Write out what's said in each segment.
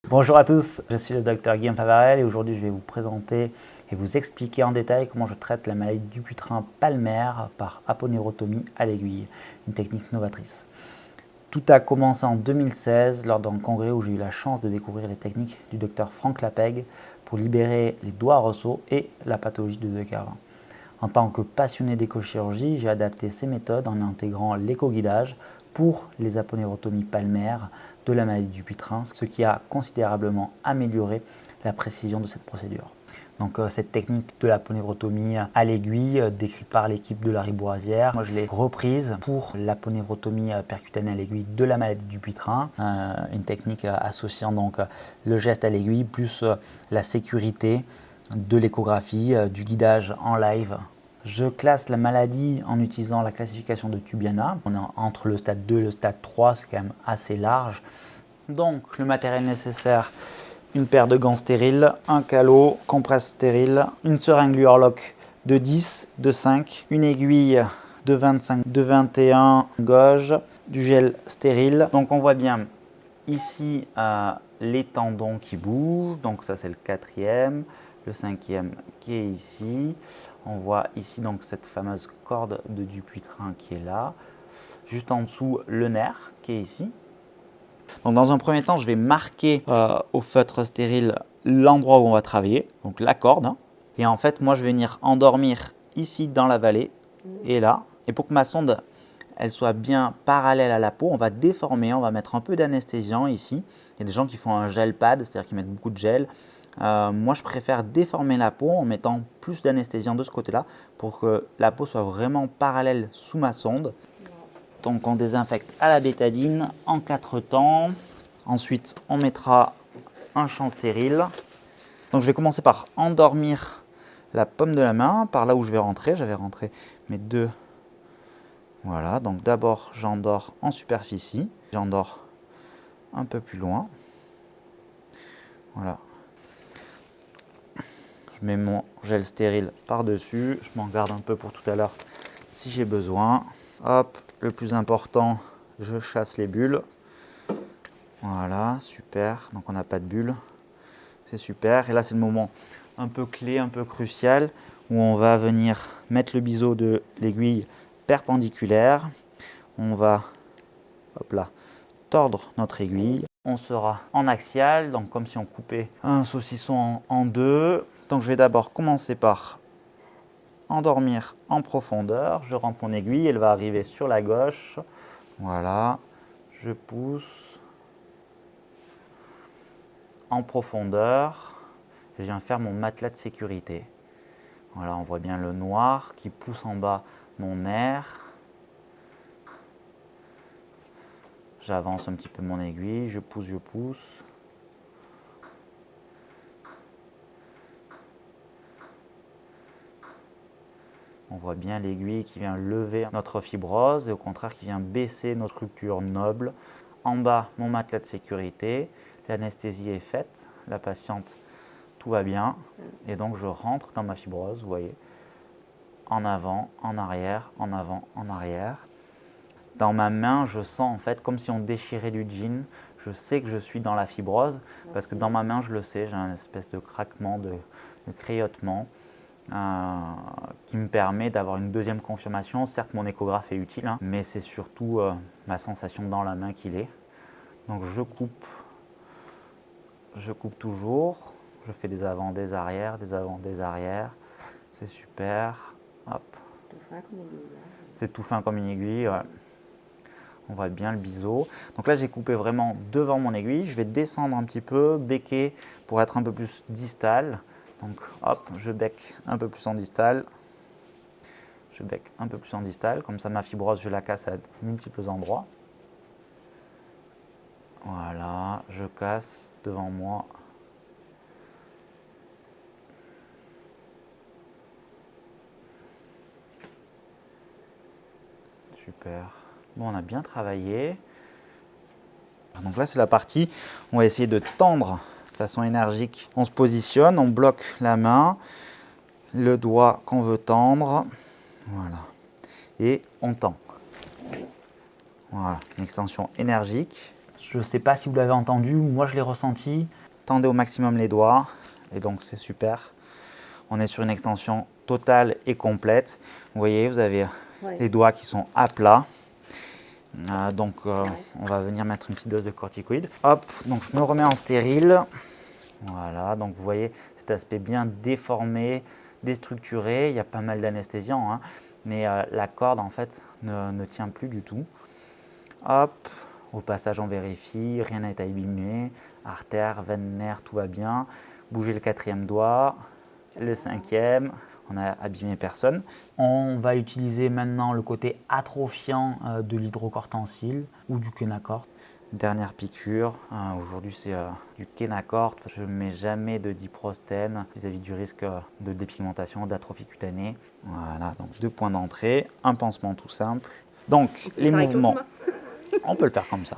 Bonjour à tous, je suis le docteur Guillaume Favarel et aujourd'hui je vais vous présenter et vous expliquer en détail comment je traite la maladie du Dupuytren palmaire par aponeurotomie à l'aiguille, une technique novatrice. Tout a commencé en 2016 lors d'un congrès où j'ai eu la chance de découvrir les techniques du docteur Franck Lapègue pour libérer les doigts ressauts et la pathologie de De Quervain. En tant que passionné d'écochirurgie, j'ai adapté ces méthodes en intégrant l'écoguidage pour les aponeurotomies palmaires de la maladie du Dupuytren, ce qui a considérablement amélioré la précision de cette procédure. Donc cette technique de l'aponeurotomie à l'aiguille décrite par l'équipe de la Riboisière, moi je l'ai reprise pour l'aponeurotomie percutanée à l'aiguille de la maladie du Dupuytren, une technique associant donc le geste à l'aiguille plus la sécurité de l'échographie, du guidage en live. Je classe la maladie en utilisant la classification de Tubiana. On est entre le stade 2 et le stade 3, c'est quand même assez large. Donc le matériel nécessaire, une paire de gants stériles, un calot, compresse stérile, une seringue Luorloc de 10, de 5, une aiguille de 25, de 21 gauge, du gel stérile. Donc on voit bien ici les tendons qui bougent, donc ça c'est le quatrième, le cinquième qui est ici. On voit ici donc cette fameuse corde de Dupuytren qui est là. Juste en dessous le nerf qui est ici. Donc dans un premier temps, je vais marquer au feutre stérile l'endroit où on va travailler, donc la corde. Hein. Et en fait, moi je vais venir endormir ici dans la vallée et là. Et pour que ma sonde elle soit bien parallèle à la peau, on va déformer, on va mettre un peu d'anesthésiant ici. Il y a des gens qui font un gel pad, c'est-à-dire qu'ils mettent beaucoup de gel. Moi, je préfère déformer la peau en mettant plus d'anesthésiant de ce côté-là pour que la peau soit vraiment parallèle sous ma sonde. Donc, on désinfecte à la bétadine en 4 temps. Ensuite, on mettra un champ stérile. Donc, je vais commencer par endormir la paume de la main, par là où je vais rentrer. J'avais rentré mes deux. Voilà, donc d'abord j'endors en superficie, j'endors un peu plus loin. Voilà. Je mets mon gel stérile par-dessus, je m'en garde un peu pour tout à l'heure si j'ai besoin. Hop, le plus important, je chasse les bulles. Voilà, super, donc on n'a pas de bulles, c'est super. Et là c'est le moment un peu clé, un peu crucial, où on va venir mettre le biseau de l'aiguille perpendiculaire. On va, hop là, tordre notre aiguille. On sera en axial, donc comme si on coupait un saucisson en deux. Donc je vais d'abord commencer par endormir en profondeur. Je rentre mon aiguille, elle va arriver sur la gauche. Voilà, je pousse en profondeur. Je viens faire mon matelas de sécurité. Voilà, on voit bien le noir qui pousse en bas mon nerf. J'avance un petit peu mon aiguille, je pousse, je pousse. On voit bien l'aiguille qui vient lever notre fibrose et au contraire qui vient baisser notre structure noble. En bas, mon matelas de sécurité. L'anesthésie est faite, la patiente, tout va bien. Et donc je rentre dans ma fibrose, vous voyez, en avant, en arrière, en avant, en arrière. Dans ma main, je sens en fait comme si on déchirait du jean. Je sais que je suis dans la fibrose parce que dans ma main, je le sais, j'ai un espèce de craquement, de crayotement qui me permet d'avoir une deuxième confirmation. Certes, mon échographe est utile, hein, mais c'est surtout ma sensation dans la main qu'il est. Donc je coupe toujours. Je fais des avants, des arrières, des avants, des arrières. C'est super. Hop. C'est tout fin comme une aiguille. C'est tout fin comme une aiguille. Ouais. On voit bien le biseau. Donc là, j'ai coupé vraiment devant mon aiguille. Je vais descendre un petit peu, becquer pour être un peu plus distal. Donc hop, je becque un peu plus en distal. Je becque un peu plus en distal. Comme ça, ma fibrose, je la casse à multiples endroits. Voilà, je casse devant moi. Super. Bon, on a bien travaillé. Donc là, c'est la partie où on va essayer de tendre de façon énergique. On se positionne, on bloque la main, le doigt qu'on veut tendre. Voilà. Et on tend. Voilà, une extension énergique. Je ne sais pas si vous l'avez entendu, moi je l'ai ressenti. Tendez au maximum les doigts, et donc c'est super. On est sur une extension totale et complète. Vous voyez, vous avez les doigts qui sont à plat. On va venir mettre une petite dose de corticoïdes. Hop, donc je me remets en stérile. Voilà, donc vous voyez cet aspect bien déformé, déstructuré. Il y a pas mal d'anesthésiants, hein, mais la corde en fait ne tient plus du tout. Hop, au passage on vérifie, rien n'a été abîmé. Artère, veine, nerf, tout va bien. Bougez le 4e doigt, le 5e. On n'a abîmé personne. On va utiliser maintenant le côté atrophiant de l'hydrocortensile ou du Kenacort. Dernière piqûre, aujourd'hui c'est du Kenacort. Je ne mets jamais de diprostène vis-à-vis du risque de dépigmentation, d'atrophie cutanée. Voilà, donc 2 points d'entrée, un pansement tout simple. Donc les mouvements, on peut le faire comme ça.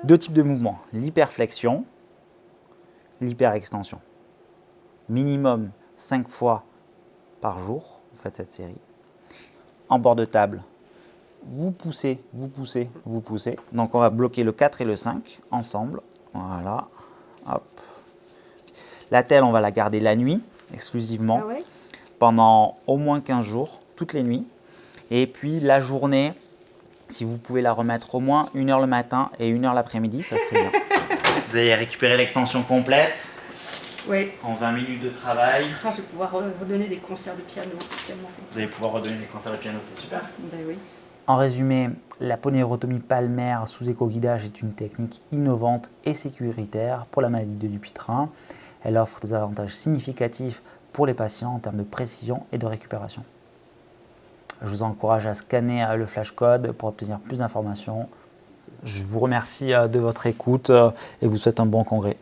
2 types de mouvements, l'hyperflexion, l'hyperextension. Minimum 5 fois par jour, vous faites cette série. En bord de table, vous poussez, vous poussez, vous poussez. Donc on va bloquer le 4 et le 5 ensemble. Voilà. Hop. L'attelle, on va la garder la nuit, exclusivement, pendant au moins 15 jours, toutes les nuits. Et puis la journée, si vous pouvez la remettre au moins 1 heure le matin et 1 heure l'après-midi, ça serait bien. Vous allez récupérer l'extension complète. Oui. En 20 minutes de travail. Je vais pouvoir redonner des concerts de piano. Vous allez pouvoir redonner des concerts de piano, c'est super. Ben oui. En résumé, la poneyrotomie palmaire sous éco-guidage est une technique innovante et sécuritaire pour la maladie de Dupuytren. Elle offre des avantages significatifs pour les patients en termes de précision et de récupération. Je vous encourage à scanner le flashcode pour obtenir plus d'informations. Je vous remercie de votre écoute et vous souhaite un bon congrès.